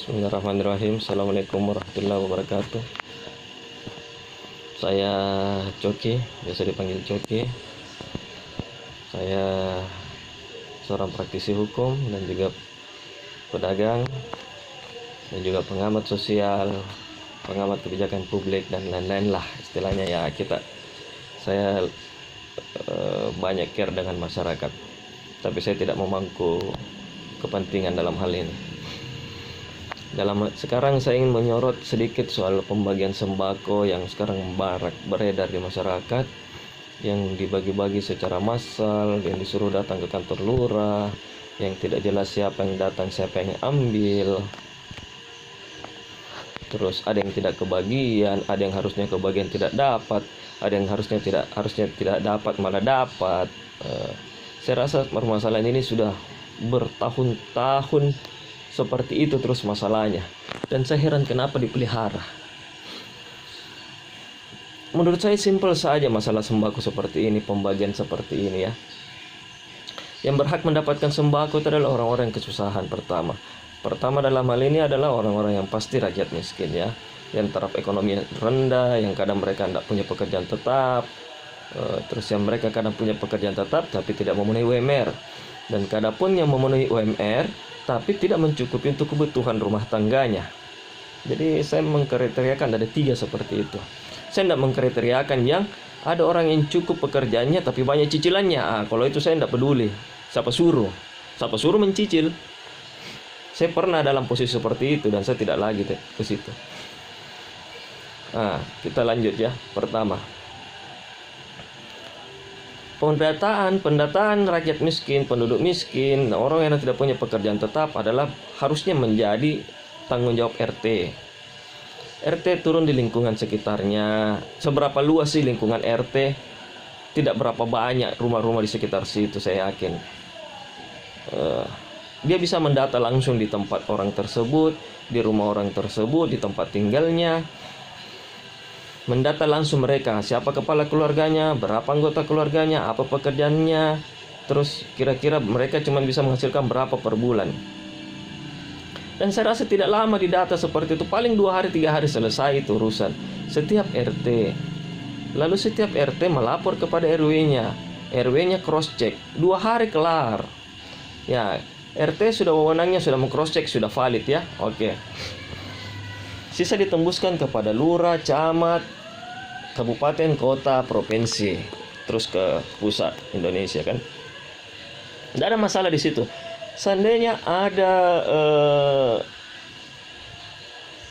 Bismillahirrahmanirrahim. Assalamualaikum warahmatullahi wabarakatuh. Saya Coki, biasa dipanggil Coki. Saya seorang praktisi hukum dan juga pedagang dan juga pengamat sosial, pengamat kebijakan publik dan lain-lain lah istilahnya ya. Saya banyak care dengan masyarakat, tapi saya tidak memangku kepentingan dalam hal ini. Sekarang saya ingin menyorot sedikit soal pembagian sembako yang sekarang beredar di masyarakat, yang dibagi-bagi secara massal, yang disuruh datang ke kantor lurah, yang tidak jelas siapa yang datang, siapa yang ambil. Terus ada yang tidak kebagian, ada yang harusnya kebagian tidak dapat, ada yang harusnya tidak dapat malah dapat. Saya rasa permasalahan ini sudah bertahun-tahun seperti itu terus masalahnya, dan saya heran kenapa dipelihara. Menurut saya simpel saja masalah sembako seperti ini, pembagian seperti ini ya. Yang berhak mendapatkan sembako itu adalah orang-orang yang kesusahan pertama dalam hal ini adalah orang-orang yang pasti rakyat miskin ya, yang taraf ekonomi rendah, yang kadang mereka tidak punya pekerjaan tetap, terus yang mereka kadang punya pekerjaan tetap tapi tidak memenuhi UMR, dan kadang pun yang memenuhi UMR tapi tidak mencukupi untuk kebutuhan rumah tangganya. Jadi saya mengkriteriakan ada 3 seperti itu. Saya tidak mengkriteriakan yang ada orang yang cukup pekerjaannya tapi banyak cicilannya. Kalau itu saya tidak peduli. Siapa suruh mencicil. Saya pernah dalam posisi seperti itu dan saya tidak lagi ke situ. Kita lanjut ya. Pertama, pendataan rakyat miskin, penduduk miskin, orang yang tidak punya pekerjaan tetap adalah harusnya menjadi tanggung jawab RT. RT turun di lingkungan sekitarnya. Seberapa luas sih lingkungan RT? Tidak berapa banyak rumah-rumah di sekitar situ, saya yakin. Dia bisa mendata langsung di tempat orang tersebut, di rumah orang tersebut, di tempat tinggalnya. Mendata langsung mereka, siapa kepala keluarganya, berapa anggota keluarganya, apa pekerjaannya, terus kira-kira mereka cuma bisa menghasilkan berapa per bulan. Dan saya rasa tidak lama didata seperti itu, paling 2 hari 3 hari selesai itu urusan setiap RT. Lalu setiap RT melapor kepada RW-nya, RW-nya cross check, 2 hari kelar. Ya, RT sudah wewenangnya, sudah meng-cross check, sudah valid ya, oke. Sisa ditembuskan kepada lurah, camat, kabupaten, kota, provinsi, terus ke pusat Indonesia kan. Tidak ada masalah di situ. Seandainya ada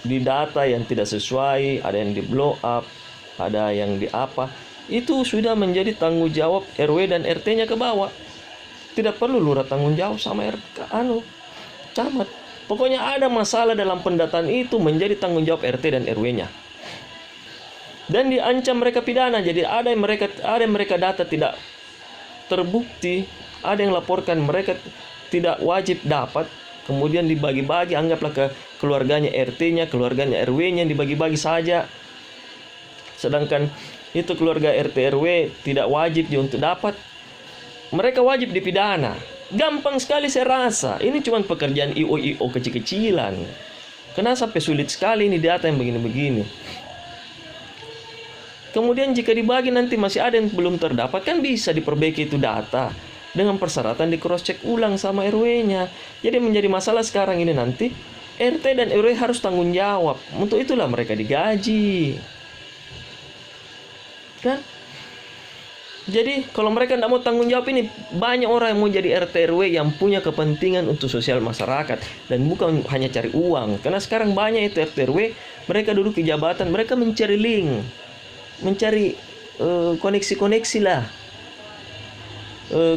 di data yang tidak sesuai, ada yang di blow up, ada yang di apa, itu sudah menjadi tanggung jawab RW dan RT-nya ke bawah. Tidak perlu lurah tanggung jawab sama camat. Pokoknya ada masalah dalam pendataan itu menjadi tanggung jawab RT dan RW-nya. Dan diancam mereka pidana. Jadi ada yang mereka data tidak terbukti, ada yang laporkan mereka tidak wajib dapat, kemudian dibagi-bagi, anggaplah ke keluarganya RT-nya, keluarganya RW-nya dibagi-bagi saja. Sedangkan itu keluarga RT RW tidak wajib untuk dapat, mereka wajib dipidana. Gampang sekali saya rasa. Ini cuma pekerjaan IO kecil-kecilan. Kenapa sampai sulit sekali ini data yang begini-begini? Kemudian jika dibagi nanti masih ada yang belum terdapat, kan bisa diperbaiki itu data dengan persyaratan di cross check ulang sama RW-nya. Jadi menjadi masalah sekarang ini nanti RT dan RW harus tanggung jawab. Untuk itulah mereka digaji. Kan? Jadi kalau mereka tidak mau tanggung jawab ini, banyak orang yang mau jadi RT RW yang punya kepentingan untuk sosial masyarakat dan bukan hanya cari uang. Karena sekarang banyak itu RT RW, mereka duduk di jabatan, mereka mencari link, mencari koneksi-koneksi lah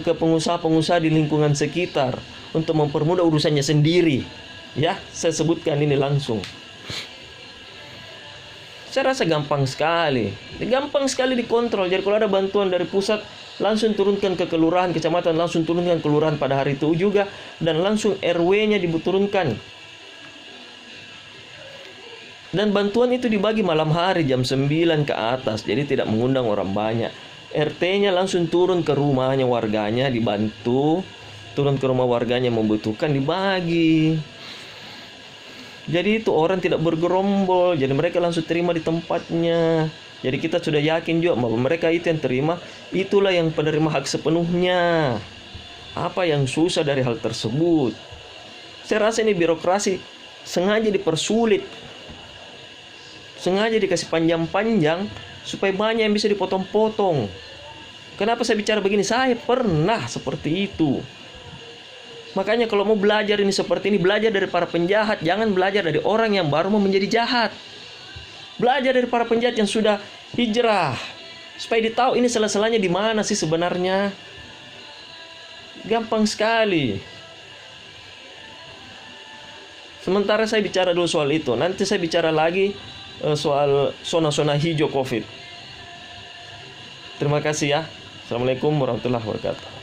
ke pengusaha-pengusaha di lingkungan sekitar untuk mempermudah urusannya sendiri. Ya, saya sebutkan ini langsung. Saya rasa gampang sekali dikontrol. Jadi kalau ada bantuan dari pusat, langsung turunkan ke kelurahan, kecamatan, langsung turunkan kelurahan pada hari itu juga, dan langsung RW-nya diturunkan. Dan bantuan itu dibagi malam hari jam 9 ke atas, jadi tidak mengundang orang banyak. RT-nya langsung turun ke rumahnya warganya, dibantu, turun ke rumah warganya membutuhkan, dibagi. Jadi itu orang tidak bergerombol, jadi mereka langsung terima di tempatnya. Jadi kita sudah yakin juga bahwa mereka itu yang terima, itulah yang penerima hak sepenuhnya. Apa yang susah dari hal tersebut? Saya rasa ini birokrasi sengaja dipersulit, sengaja dikasih panjang-panjang supaya banyak yang bisa dipotong-potong. Kenapa saya bicara begini? Saya pernah seperti itu. Makanya kalau mau belajar ini seperti ini, belajar dari para penjahat, jangan belajar dari orang yang baru mau menjadi jahat. Belajar dari para penjahat yang sudah hijrah, supaya ditahu ini salah-salahnya di mana sih sebenarnya. Gampang sekali. Sementara saya bicara dulu soal itu, nanti saya bicara lagi soal zona-zona hijau COVID. Terima kasih ya. Assalamualaikum warahmatullahi wabarakatuh.